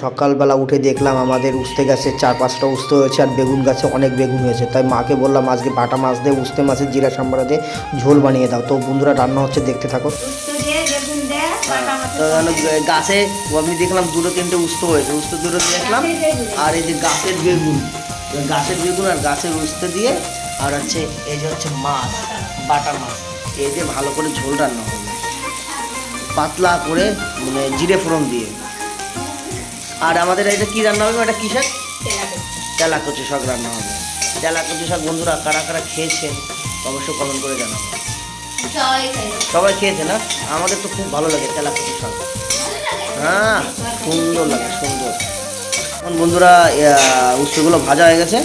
সকালবেলা উঠে দেখলাম আমাদের উস্তে গাছে 4-5টা উস্তে হয়েছে আর বেগুন গাছে অনেক বেগুন হয়েছে। তাই মাকে বললাম আজকে বাটা মাছ দিয়ে উস্তে মাছের জিরা সাম্বারা দিয়ে ঝোল বানিয়ে দাও। তো বন্ধুরা রান্না হচ্ছে, দেখতে থাকো। গাছে আমি দেখলাম 2-3টে উস্তে হয়েছে, উস্তে দুটো দেখলাম। আর এই যে গাছের বেগুন আর গাছের উস্তে দিয়ে আর হচ্ছে এই যে হচ্ছে মাছ, বাটা মাছ, এই যে ভালো করে ঝোল রান্না হবে পাতলা করে, মানে জিরে ফোড়ন দিয়ে। আর আমাদের এটা কি রান্না হবে, এটা কি শাক? তেলা কচু শাক রান্না হবে। তেলা কচু শাক বন্ধুরা কারা কারা খেয়েছেন অবশ্যই কমেন্ট করে জানাবো। সবাই খেয়েছে না? আমাদের তো খুব ভালো লাগে তেলা কচু শাক। হ্যাঁ, সুন্দর লাগে, সুন্দর। এখন বন্ধুরা উস্তেগুলো ভাজা হয়ে গেছে,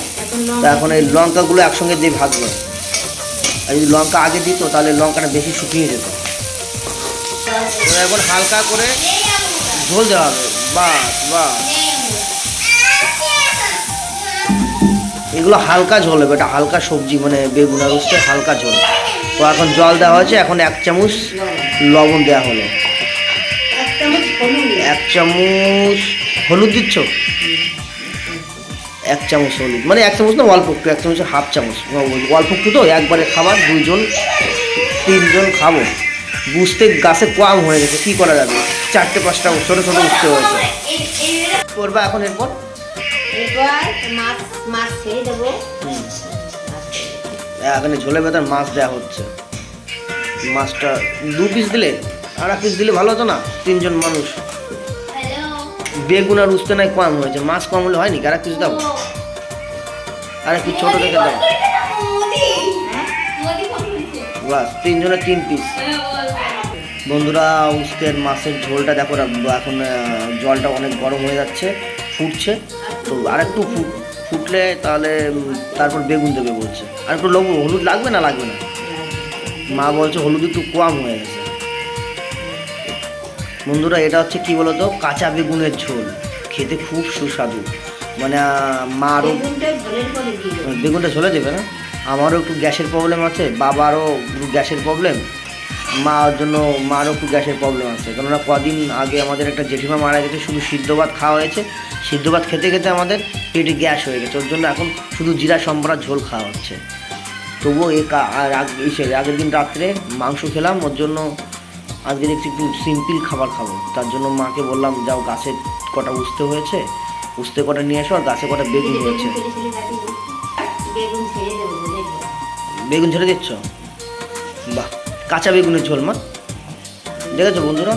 তো এখন এই লঙ্কাগুলো একসঙ্গে দিয়ে ভাজবো। আর যদি লঙ্কা আগে দিত তাহলে লঙ্কাটা বেশি শুকিয়ে যেত। এখন হালকা করে ঝোল দেওয়া হবে। বাস বাস, এগুলো হালকা ঝোল হবে, এটা হালকা সবজি, মানে বেগুন আর উস্তে হালকা ঝোল। তো এখন জল দেওয়া হয়েছে, এখন 1 চামচ লবণ দেওয়া হলো, 1 চামচ হলুদ দিচ্ছ, 1 চামচ হলুদ, মানে 1 চামচ না, অল্প একটু, 1 চামচ হাফ চামচ, অল্প একটু। তো একবারে খাবার 2-3জন খাবো। বুঝতে গাছে কম হয়ে গেছে, কি করা যাবে, 4-5টা ছোটো ছোটো উঠতে হয়েছে। করবা এখন এরপর এখানে ঝোলে ভেতর মাছ দেওয়া হচ্ছে। মাছটা 2 পিস দিলে, আর 1 পিস দিলে ভালো হতো না, 3জন মানুষ। বেগুন আর উস্তে নাই কম হয়েছে, মাছ কম হলে হয়নি, আর 1 পিস দাও, আর একটু ছোটো দেখে দাও। বাস, 3জনের 3 পিস। বন্ধুরা উস্তের মাছের ঝোলটা দেখো, এখন জলটা অনেক গরম হয়ে যাচ্ছে, ফুটছে। তো আর একটু ফুটলে তাহলে তারপর বেগুন দেবে বলছে। আর একটু হলুদ লাগবে না? লাগবে না, মা বলছে হলুদ একটু কম হয়ে গেছে। বন্ধুরা এটা হচ্ছে কি বলতো, কাঁচা বেগুনের ঝোল, খেতে খুব সুস্বাদু। মানে মা আরও বেগুনটা ঝোলে দেবে না। আমারও একটু গ্যাসের প্রবলেম আছে, বাবারও গ্যাসের প্রবলেম, মারও একটু গ্যাসের প্রবলেম আছে। কেননা কদিন আগে আমাদের একটা জেঠিমা মারা গেছে, শুধু সিদ্ধ ভাত খাওয়া হয়েছে। সিদ্ধ ভাত খেতে খেতে আমাদের পেটে গ্যাস হয়ে গেছে, ওর জন্য এখন শুধু জিরা সম্বরা ঝোল খাওয়া হচ্ছে। তবুও আগের দিন রাত্রে মাংস খেলাম, ওর জন্য আজকে দেখছি একটু সিম্পল খাবার খাবো। তার জন্য মাকে বললাম যাও, গাছে কটা উস্তে হয়েছে, উস্তে কটা নিয়ে এসো, আর গাছে কটা বেগুন হয়েছে। বেগুন ছেড়ে দিচ্ছ? বাহ, কাঁচা বেগুনের ঝোল মা, দেখেছো বন্ধুরা?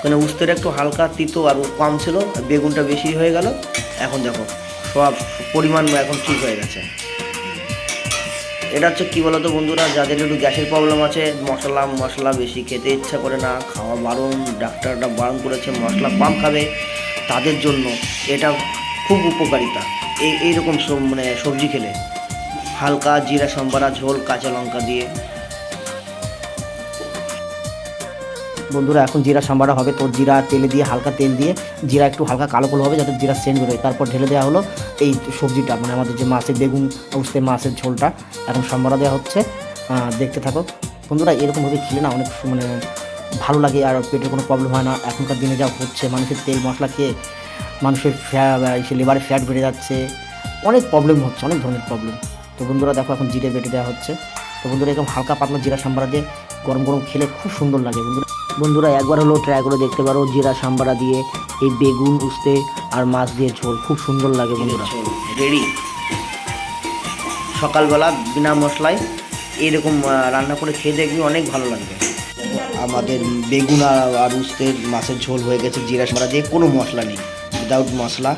মানে উস্তের একটু হালকা তিতো আর কম ছিল, বেগুনটা বেশি হয়ে গেল। এখন দেখো সব পরিমাণ এখন ঠিক হয়ে গেছে। এটা হচ্ছে কী বলতো বন্ধুরা, যাদের একটু গ্যাসের প্রবলেম আছে, মশলা বেশি খেতে ইচ্ছা করে না, খাওয়া বারণ, ডাক্তাররা বারণ করেছে মশলা কম খাবে, তাদের জন্য এটা খুব উপকারিতা। এইরকম মানে সবজি খেলে, হালকা জিরা সম্বারা ঝোল কাঁচা লঙ্কা দিয়ে। বন্ধুরা এখন জিরা সাম্বারা হবে, তো জিরা তেলে দিয়ে, হালকা তেল দিয়ে জিরা একটু হালকা কালো কালো হবে যাতে জিরা সেন্ট বেরোয়। তারপর ঢেলে দেওয়া হলো এই সবজিটা, মানে আমাদের যে মাছের বেগুন উস্তে মাছের ঝোলটা এখন সাম্বারা দেওয়া হচ্ছে। দেখতে থাকো বন্ধুরা, এরকমভাবে খেলে না অনেক মানে ভালো লাগে, আর পেটের কোনো প্রবলেম হয় না। এখনকার দিনে যা হচ্ছে, মানুষের তেল মশলা খেয়ে মানুষের লিভারে ফ্যাট বেড়ে যাচ্ছে, অনেক প্রবলেম হচ্ছে, অনেক ধরনের প্রবলেম। তো বন্ধুরা দেখো এখন জিরে বেটে দেওয়া হচ্ছে। তো বন্ধুরা এরকম হালকা পাতলা জিরা সাম্বারা দিয়ে গরম গরম খেলে খুব সুন্দর লাগে। বন্ধুরা একবার হলেও ট্রাই করে দেখতে পারো, জিরা সাম্বারা দিয়ে এই বেগুন উস্তে আর মাছ দিয়ে ঝোল খুব সুন্দর লাগে। বন্ধুরা রেডি, সকালবেলা বিনা মশলায় এরকম রান্না করে খেয়ে দেখবি, অনেক ভালো লাগবে। আমাদের বেগুন আর উস্তের মাছের ঝোল হয়ে গেছে জিরা সাম্বারা দিয়ে, কোনো মশলা নেই, উইদাউট মশলা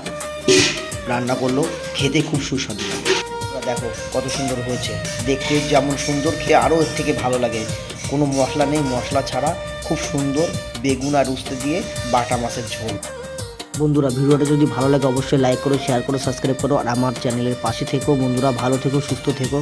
রান্না করলো, খেতে খুব সুস্বাদু। দেখো কত সুন্দর হয়েছে, দেখতে যেমন সুন্দর, খেয়ে আরও এর থেকে ভালো লাগে। কোনো মশলা নেই, মশলা ছাড়া খুব সুন্দর বেগুন আর উস্তে দিয়ে বাটা মাছের ঝোল। বন্ধুরা ভিডিওটা যদি ভালো লাগে অবশ্যই লাইক করো, শেয়ার করো, সাবস্ক্রাইব করো, আর আমার চ্যানেলের পাশে থেকো। বন্ধুরা ভালো থেকো, সুস্থ থেকো।